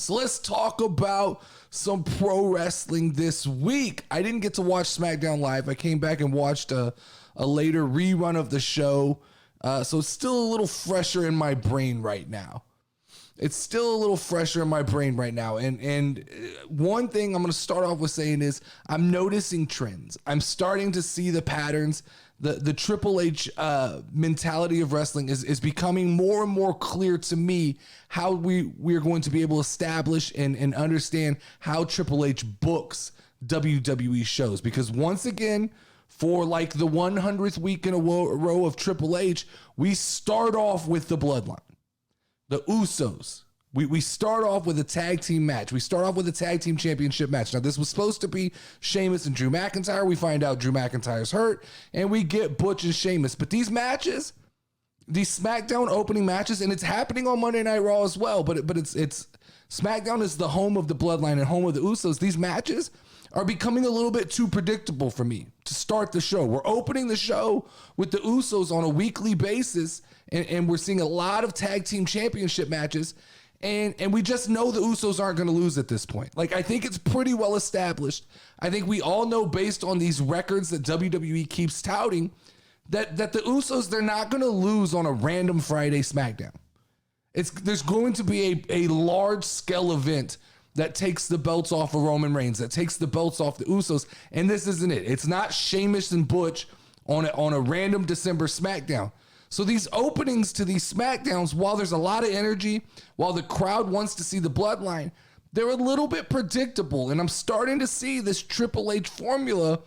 So let's talk about some pro wrestling this week. I didn't get to watch SmackDown Live. I came back and watched a later rerun of the show. So it's still a little fresher in my brain right now. And one thing I'm going to start off with saying is I'm noticing trends. I'm starting to see the patterns. The Triple H mentality of wrestling is becoming more and more clear to me how we are going to be able to establish and understand how Triple H books WWE shows. Because once again, for like the 100th week in a row of Triple H, we start off with the Bloodline, the Usos. We start off with a tag team match. We start off with a tag team championship match. Now, this was supposed to be Sheamus and Drew McIntyre. We find out Drew McIntyre's hurt, and we get Butch and Sheamus. But these matches, these SmackDown opening matches, and it's happening on Monday Night Raw as well, but it's SmackDown is the home of the Bloodline and home of the Usos. These matches are becoming a little bit too predictable for me to start the show. We're opening the show with the Usos on a weekly basis, and we're seeing a lot of tag team championship matches. And we just know the Usos aren't going to lose at this point. Like, I think it's pretty well established. I think we all know, based on these records that WWE keeps touting, that the Usos, they're not going to lose on a random Friday SmackDown. There's going to be a large-scale event that takes the belts off of Roman Reigns, that takes the belts off the Usos, and this isn't it. It's not Sheamus and Butch on a random December SmackDown. So these openings to these SmackDowns, while there's a lot of energy, while the crowd wants to see the Bloodline, they're a little bit predictable. And I'm starting to see this Triple H formula.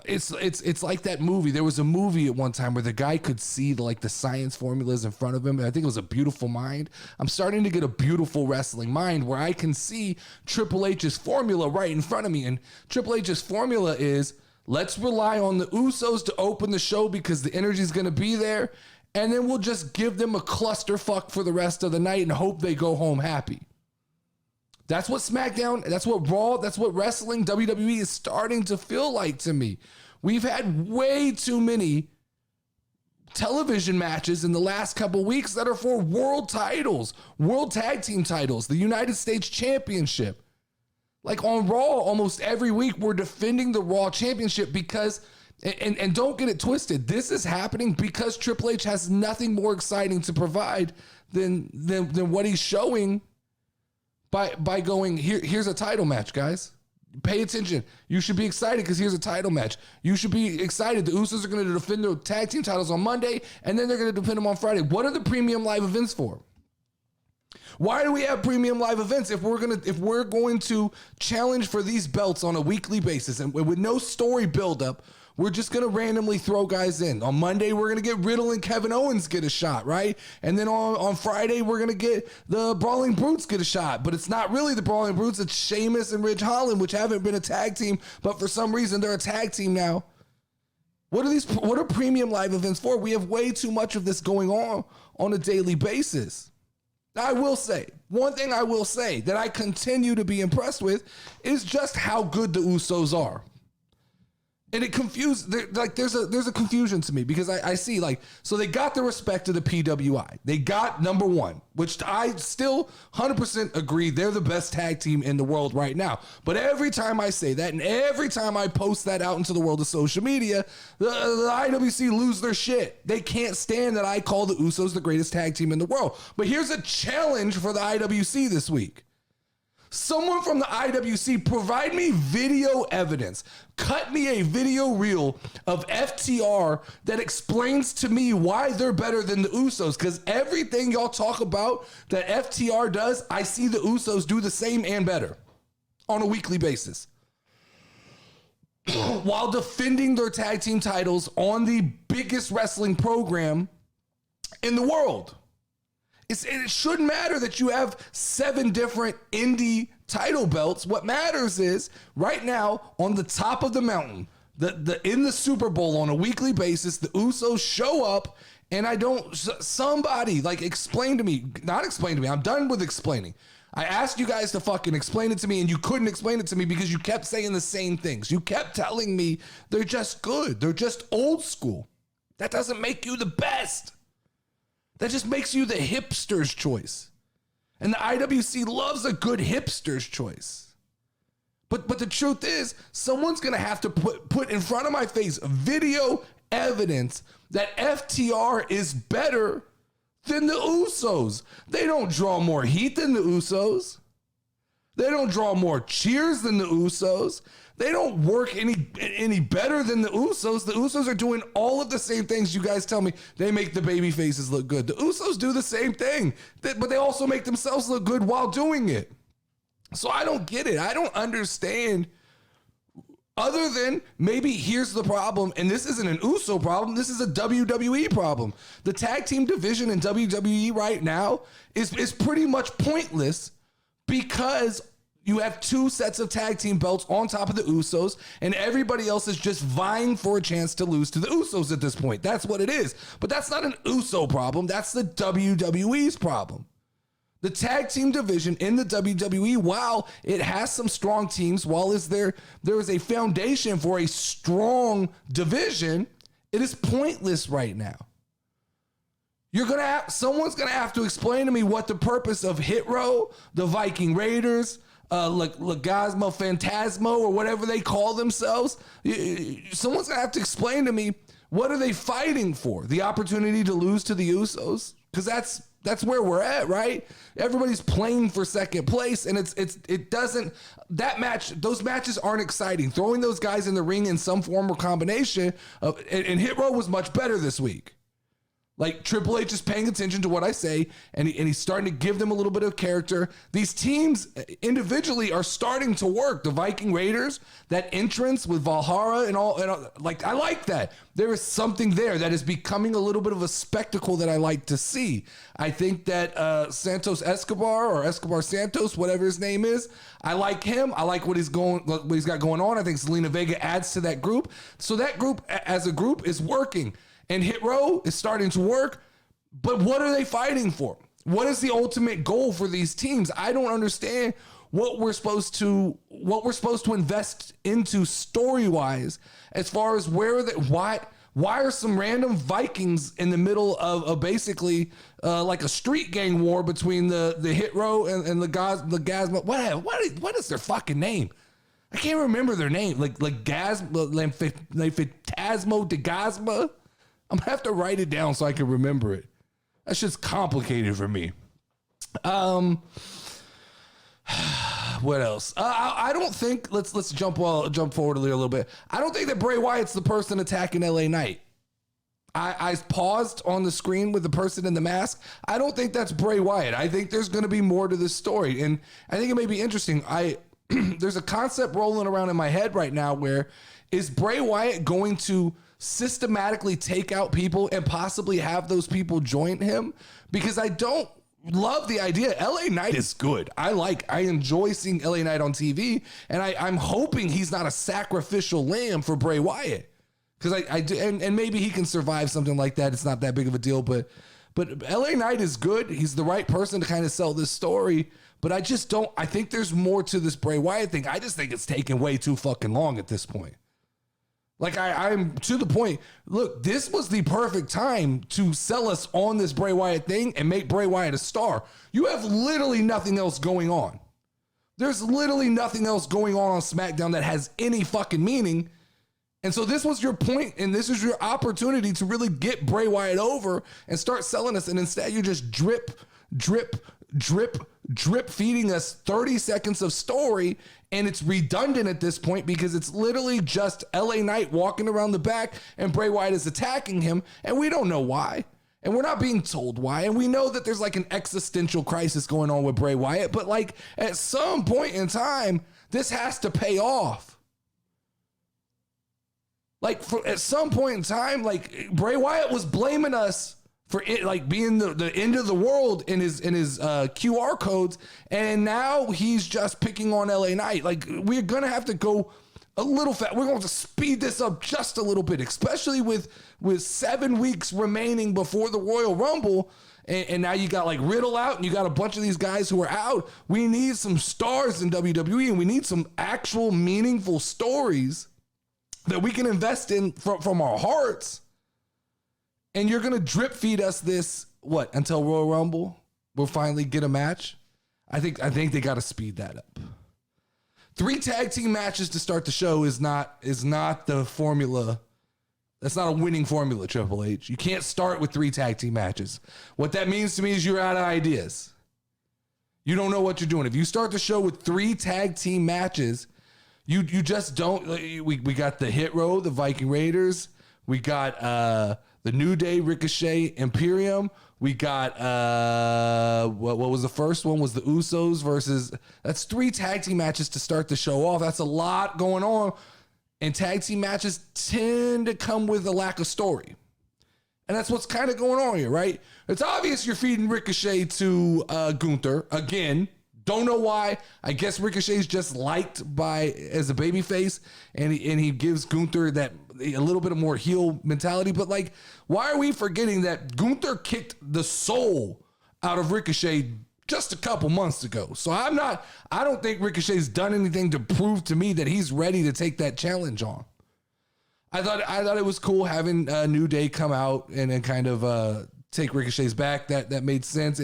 It's like that movie. There was a movie at one time where the guy could see the science formulas in front of him. And I think it was A Beautiful Mind. I'm starting to get a beautiful wrestling mind where I can see Triple H's formula right in front of me. And Triple H's formula is, let's rely on the Usos to open the show because the energy is going to be there. And then we'll just give them a clusterfuck for the rest of the night and hope they go home happy. That's what SmackDown, that's what Raw, that's what wrestling, WWE is starting to feel like to me. We've had way too many television matches in the last couple weeks that are for world titles, world tag team titles, the United States Championship. Like on Raw, almost every week we're defending the Raw Championship because, and don't get it twisted, this is happening because Triple H has nothing more exciting to provide than what he's showing by going, here's a title match, guys. Pay attention. You should be excited because here's a title match. You should be excited. The Usos are going to defend their tag team titles on Monday, and then they're going to defend them on Friday. What are the premium live events for? Why do we have premium live events if we're going to challenge for these belts on a weekly basis and with no story buildup? We're just going to randomly throw guys in. On Monday, we're going to get Riddle and Kevin Owens get a shot, right? And then on Friday, we're going to get the Brawling Brutes get a shot. But it's not really the Brawling Brutes. It's Sheamus and Ridge Holland, which haven't been a tag team, but for some reason, they're a tag team now. What are premium live events for? We have way too much of this going on a daily basis. I will say, one thing I will say that I continue to be impressed with is just how good the Usos are. And it confused, there's a confusion to me because I see so they got the respect of the PWI. They got number one, which I still 100% agree they're the best tag team in the world right now. But every time I say that and every time I post that out into the world of social media, the IWC lose their shit. They can't stand that I call the Usos the greatest tag team in the world. But here's a challenge for the IWC this week. Someone from the IWC provide me video evidence. Cut me a video reel of FTR that explains to me why they're better than the Usos. Because everything y'all talk about that FTR does, I see the Usos do the same and better on a weekly basis. While defending their tag team titles on the biggest wrestling program in the world. It shouldn't matter that you have 7 different indie title belts. What matters is right now on the top of the mountain, in the Super Bowl on a weekly basis, the Usos show up and somebody explain to me, not explain to me. I'm done with explaining. I asked you guys to fucking explain it to me and you couldn't explain it to me because you kept saying the same things. You kept telling me they're just good. They're just old school. That doesn't make you the best. That just makes you the hipster's choice. And the IWC loves a good hipster's choice. But the truth is, someone's going to have to put in front of my face video evidence that FTR is better than the Usos. They don't draw more heat than the Usos. They don't draw more cheers than the Usos. They don't work any better than the Usos. The Usos are doing all of the same things. You guys tell me they make the baby faces look good. The Usos do the same thing, but they also make themselves look good while doing it. So I don't get it. I don't understand. Other than maybe here's the problem, and this isn't an Uso problem, this is a WWE problem. The tag team division in WWE right now is pretty much pointless because you have two sets of tag team belts on top of the Usos, and everybody else is just vying for a chance to lose to the Usos at this point. That's what it is. But that's not an Uso problem. That's the WWE's problem. The tag team division in the WWE, while it has some strong teams, while there is a foundation for a strong division, it is pointless right now. Someone's gonna have to explain to me what the purpose of Hit Row, the Viking Raiders, Legazmo Fantasmo, or whatever they call themselves. Someone's gonna have to explain to me, what are they fighting for? The opportunity to lose to the Usos? Because that's where we're at, right? Everybody's playing for second place, and those matches aren't exciting. Throwing those guys in the ring in some form or combination and Hit Row was much better this week. Like, Triple H is paying attention to what I say, and he's starting to give them a little bit of character. These teams individually are starting to work. The Viking Raiders, that entrance with Valhalla and all, like, I like that. There is something there that is becoming a little bit of a spectacle that I like to see. I think that Santos Escobar, or Escobar Santos, whatever his name is, I like him. I like what he's got going on. I think Zelina Vega adds to that group. So that group, as a group, is working. And Hit Row is starting to work, but what are they fighting for? What is the ultimate goal for these teams? I don't understand what we're supposed to invest into story-wise, as far as why are some random Vikings in the middle of basically like a street gang war between the Hit Row and the Gazmo? What is their fucking name? I can't remember their name. Like Gazmo, Fantasmo de Gazma. I'm gonna have to write it down so I can remember it. That's just complicated for me. What else? I don't think. Let's jump forward a little bit. I don't think that Bray Wyatt's the person attacking LA Knight. I paused on the screen with the person in the mask. I don't think that's Bray Wyatt. I think there's going to be more to this story, and I think it may be interesting. There's a concept rolling around in my head right now where is Bray Wyatt going to systematically take out people and possibly have those people join him? Because I don't love the idea. LA Knight is good. I enjoy seeing LA Knight on TV, and I'm hoping he's not a sacrificial lamb for Bray Wyatt. Because I do, and maybe he can survive something like that. It's not that big of a deal, but LA Knight is good. He's the right person to kind of sell this story. But I think there's more to this Bray Wyatt thing. I just think it's taking way too fucking long at this point. Like, I'm to the point. Look, this was the perfect time to sell us on this Bray Wyatt thing and make Bray Wyatt a star. You have literally nothing else going on. There's literally nothing else going on SmackDown that has any fucking meaning. And so this was your point, and this is your opportunity to really get Bray Wyatt over and start selling us. And instead, you just drip feeding us 30 seconds of story, and it's redundant at this point because it's literally just LA Knight walking around the back and Bray Wyatt is attacking him, and we don't know why, and we're not being told why, and we know that there's like an existential crisis going on with Bray Wyatt, but like at some point in time, this has to pay off. Like at some point in time, like Bray Wyatt was blaming us for it, like being the end of the world in his QR codes, and now he's just picking on LA Knight. Like, we're gonna have to go a little fast. We're going to speed this up just a little bit, especially with 7 weeks remaining before the Royal Rumble, and now you got like Riddle out, and you got a bunch of these guys who are out. We need some stars in WWE, and we need some actual meaningful stories that we can invest in from our hearts. And you're going to drip feed us this, until Royal Rumble? We'll finally get a match. I think they got to speed that up. 3 tag team matches to start the show is not the formula. That's not a winning formula, Triple H. You can't start with 3 tag team matches. What that means to me is you're out of ideas. You don't know what you're doing. If you start the show with 3 tag team matches, you just don't. We got the Hit Row, the Viking Raiders. We got the New Day, Ricochet, Imperium. We got what was the first one? Was the Usos versus. That's 3 tag team matches to start the show off. That's a lot going on. And tag team matches tend to come with a lack of story. And that's what's kind of going on here, right? It's obvious you're feeding Ricochet to Gunther. Again, don't know why. I guess Ricochet's just liked as a babyface, and he gives Gunther that a little bit of more heel mentality. But like, why are we forgetting that Gunther kicked the soul out of Ricochet just a couple months ago? So I don't think Ricochet's done anything to prove to me that he's ready to take that challenge on. I thought it was cool having New Day come out and then kind of take Ricochet's back. That made sense.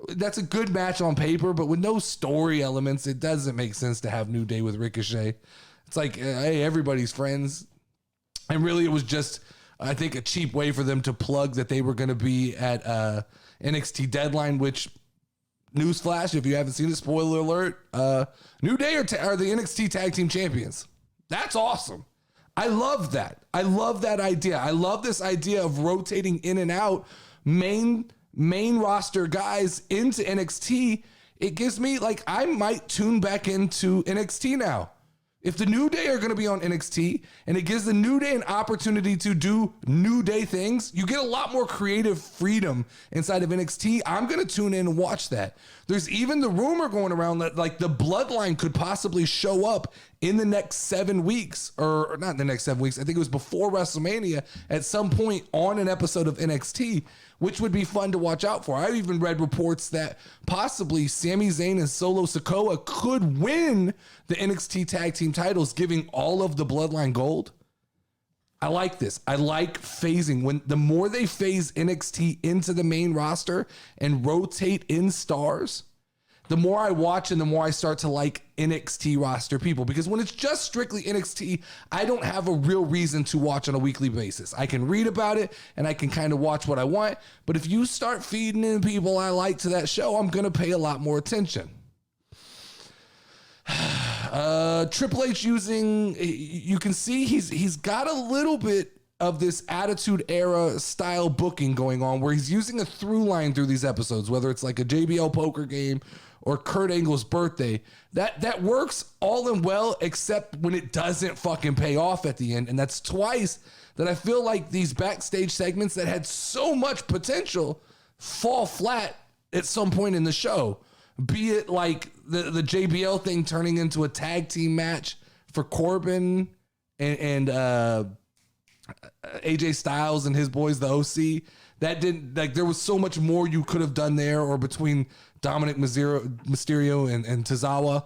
That's a good match on paper, but with no story elements, it doesn't make sense to have New Day with Ricochet. It's like, hey, everybody's friends. And really, it was just, I think, a cheap way for them to plug that they were going to be at NXT Deadline, which, newsflash, if you haven't seen it, spoiler alert, New Day are the NXT Tag Team Champions. That's awesome. I love that. I love that idea. I love this idea of rotating in and out main roster guys into NXT. It gives me, like, I might tune back into NXT now. If the New Day are going to be on NXT and it gives the New Day an opportunity to do New Day things, you get a lot more creative freedom inside of NXT. I'm going to tune in and watch that. There's even the rumor going around that like the Bloodline could possibly show up in the next 7 weeks, or not the next 7 weeks. I think it was before WrestleMania at some point on an episode of NXT, which would be fun to watch out for. I've even read reports that possibly Sami Zayn and Solo Sikoa could win the NXT tag team titles, giving all of the Bloodline gold. I like this. I like phasing. When the more they phase NXT into the main roster and rotate in stars, the more I watch and the more I start to like NXT roster people. Because when it's just strictly NXT, I don't have a real reason to watch on a weekly basis. I can read about it and I can kind of watch what I want. But if you start feeding in people I like to that show, I'm going to pay a lot more attention. Triple H you can see he's got a little bit of this Attitude Era style booking going on where he's using a through line through these episodes, whether it's like a JBL poker game or Kurt Angle's birthday. That works all and well, except when it doesn't fucking pay off at the end. And that's twice that I feel like these backstage segments that had so much potential fall flat at some point in the show. Be it like the JBL thing turning into a tag team match for Corbin and AJ Styles and his boys, the OC. That didn't, like, there was so much more you could have done there, or between Dominic Mysterio and Tozawa.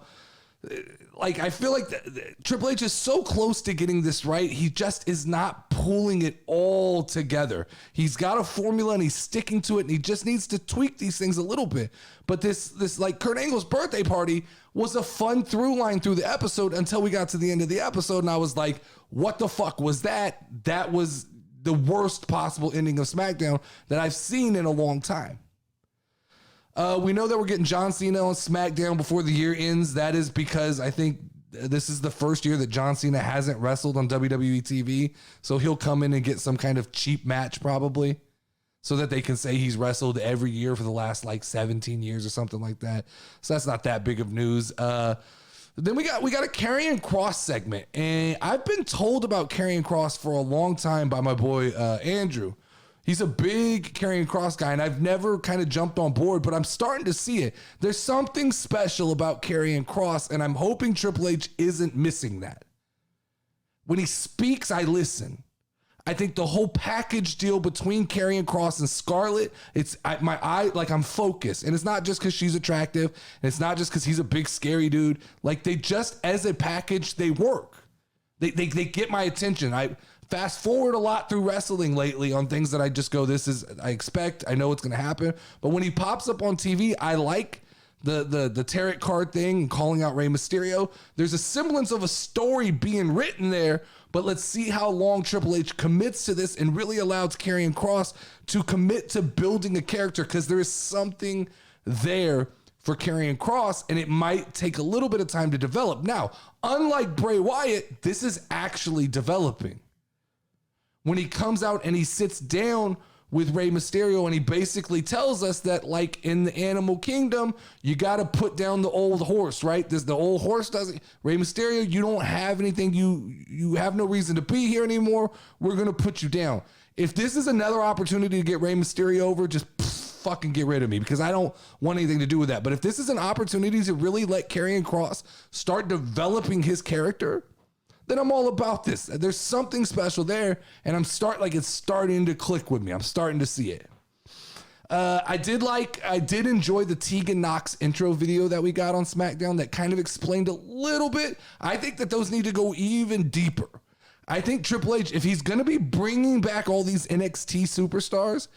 Like, I feel like Triple H is so close to getting this right. He just is not pulling it all together. He's got a formula and he's sticking to it, and he just needs to tweak these things a little bit. But this like Kurt Angle's birthday party was a fun through line through the episode until we got to the end of the episode, and I was like, what the fuck was that? That was the worst possible ending of SmackDown that I've seen in a long time. We know that we're getting John Cena on SmackDown before the year ends. That is because I think this is the first year that John Cena hasn't wrestled on WWE TV. So he'll come in and get some kind of cheap match probably, so that they can say he's wrestled every year for the last like 17 years or something like that. So that's not that big of news. Then we got a Karrion Kross segment, and I've been told about Karrion Kross for a long time by my boy Andrew. He's a big Karrion Kross guy, and I've never kind of jumped on board, but I'm starting to see it. There's something special about Karrion Kross, and I'm hoping Triple H isn't missing that. When he speaks, I listen. I think the whole package deal between Karrion Kross and Scarlett, I'm focused. And it's not just because she's attractive, and it's not just because he's a big, scary dude. Like, they just, as a package, they work. They get my attention. I fast forward a lot through wrestling lately on things that I just go, I expect, I know it's going to happen. But when he pops up on TV, I like the tarot card thing and calling out Rey Mysterio. There's a semblance of a story being written there, but let's see how long Triple H commits to this and really allows Karrion Kross to commit to building a character, because there is something there for Karrion Kross, and it might take a little bit of time to develop. Now, unlike Bray Wyatt, this is actually developing. When he comes out and he sits down with Rey Mysterio and he basically tells us that, like in the animal kingdom, you got to put down the old horse, right? The old horse doesn't, Rey Mysterio, you don't have anything, you have no reason to be here anymore. We're going to put you down. If this is another opportunity to get Rey Mysterio over, just fucking get rid of me, because I don't want anything to do with that. But if this is an opportunity to really let Karrion Kross start developing his character, then I'm all about this. There's something special there, and it's starting to click with me. I'm starting to see it. I did enjoy the Tegan Nox intro video that we got on SmackDown that kind of explained a little bit. I think that those need to go even deeper. I think Triple H, if he's going to be bringing back all these NXT superstars,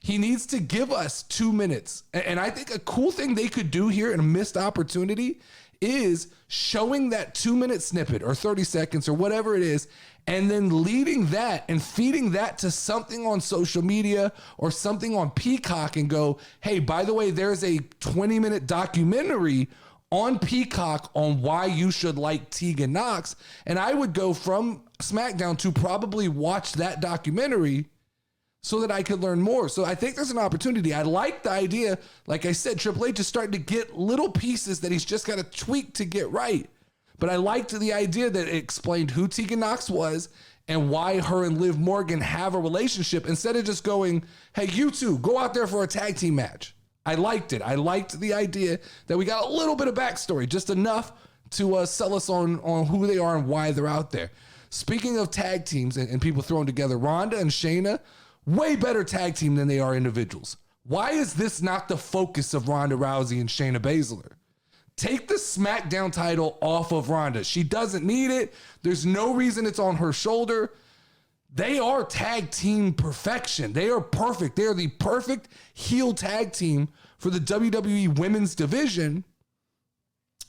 he needs to give us 2 minutes. And I think a cool thing they could do here, and a missed opportunity, is showing that 2-minute snippet or 30 seconds or whatever it is, and then leading that and feeding that to something on social media or something on Peacock and go, hey, by the way, there's a 20-minute documentary on Peacock on why you should like Tegan Nox. And I would go from SmackDown to probably watch that documentary so that I could learn more. So I think there's an opportunity. I like the idea. Like I said, Triple H is starting to get little pieces that he's just got to tweak to get right. But I liked the idea that it explained who Tegan Nox was and why her and Liv Morgan have a relationship, instead of just going, hey, you two, go out there for a tag team match. I liked it. I liked the idea that we got a little bit of backstory, just enough to sell us on who they are and why they're out there. Speaking of tag teams and people throwing together, Ronda and Shayna, way better tag team than they are individuals. Why is this not the focus of Ronda Rousey and Shayna Baszler? Take the SmackDown title off of Ronda. She doesn't need it. There's no reason it's on her shoulder. They are tag team perfection. They are perfect. They are the perfect heel tag team for the WWE women's division.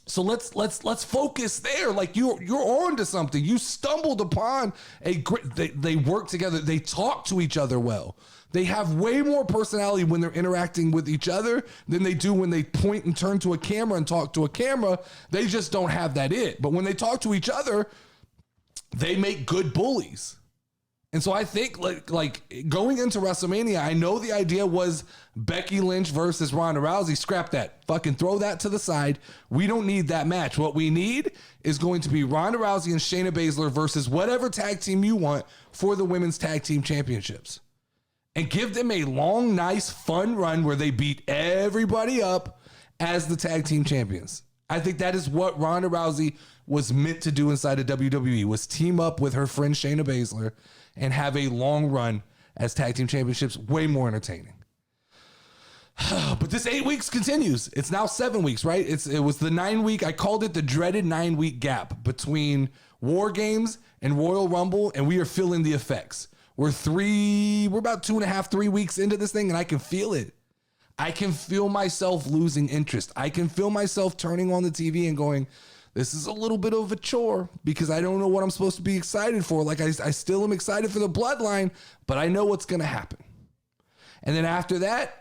So let's focus there. Like you're on to something. You stumbled upon a great. They work together. They talk to each other well. They have way more personality when they're interacting with each other than they do when they point and turn to a camera and talk to a camera. They just don't have that it. But when they talk to each other, they make good bullies. And so I think like going into WrestleMania, I know the idea was Becky Lynch versus Ronda Rousey. Scrap that. Fucking throw that to the side. We don't need that match. What we need is going to be Ronda Rousey and Shayna Baszler versus whatever tag team you want for the women's tag team championships. And give them a long, nice, fun run where they beat everybody up as the tag team champions. I think that is what Ronda Rousey was meant to do inside of WWE, was team up with her friend Shayna Baszler and have a long run as tag team championships. Way more entertaining. But this 8 weeks continues. It's now 7 weeks, right? It was the 9 week. I called it the dreaded 9 week gap between War Games and Royal Rumble, and we are feeling the effects. We're about 2.5, 3 weeks into this thing, and I can feel it. I can feel myself losing interest. I can feel myself turning on the TV and going, this is a little bit of a chore, because I don't know what I'm supposed to be excited for. Like I still am excited for the Bloodline, but I know what's going to happen. And then after that,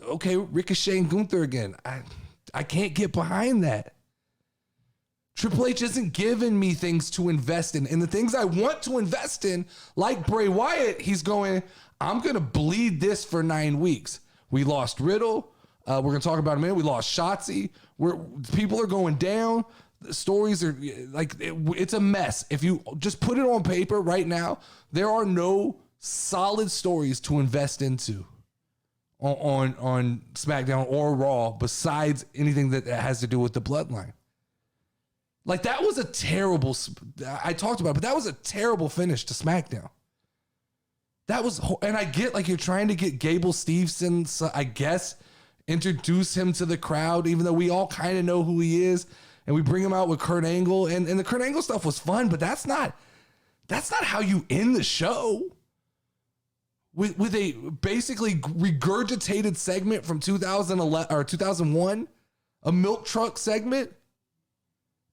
okay, Ricochet and Gunther again. I can't get behind that. Triple H isn't giving me things to invest in. And the things I want to invest in, like Bray Wyatt, he's going, I'm going to bleed this for 9 weeks. We lost Riddle. We're going to talk about in a minute. We lost Shotzi. People are going down. The stories are like, it's a mess. If you just put it on paper right now, there are no solid stories to invest into on SmackDown or Raw besides anything that has to do with the Bloodline. Like that was a terrible, I talked about it, but that was a terrible finish to SmackDown. That was, and I get like you're trying to get Gable Steveson, so I guess, introduce him to the crowd, even though we all kind of know who he is. And we bring him out with Kurt Angle, and the Kurt Angle stuff was fun, but that's not how you end the show. With a basically regurgitated segment from 2011 or 2001 a milk truck segment.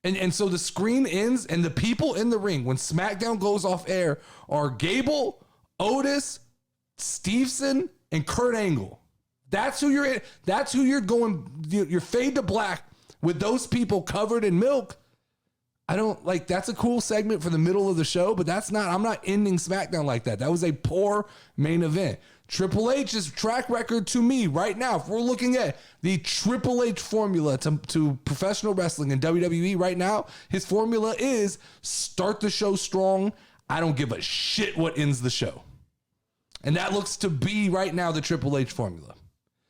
And so the screen ends, and the people in the ring when SmackDown goes off air are Gable, Otis, Stevenson, and Kurt Angle. That's who you're in. That's who you're going. You're fade to black with those people covered in milk. I don't like. That's a cool segment for the middle of the show, but that's not. I'm not ending SmackDown like that. That was a poor main event. Triple H's track record to me right now, if we're looking at the Triple H formula to professional wrestling and WWE right now, his formula is start the show strong. I don't give a shit what ends the show. And that looks to be right now the Triple H formula.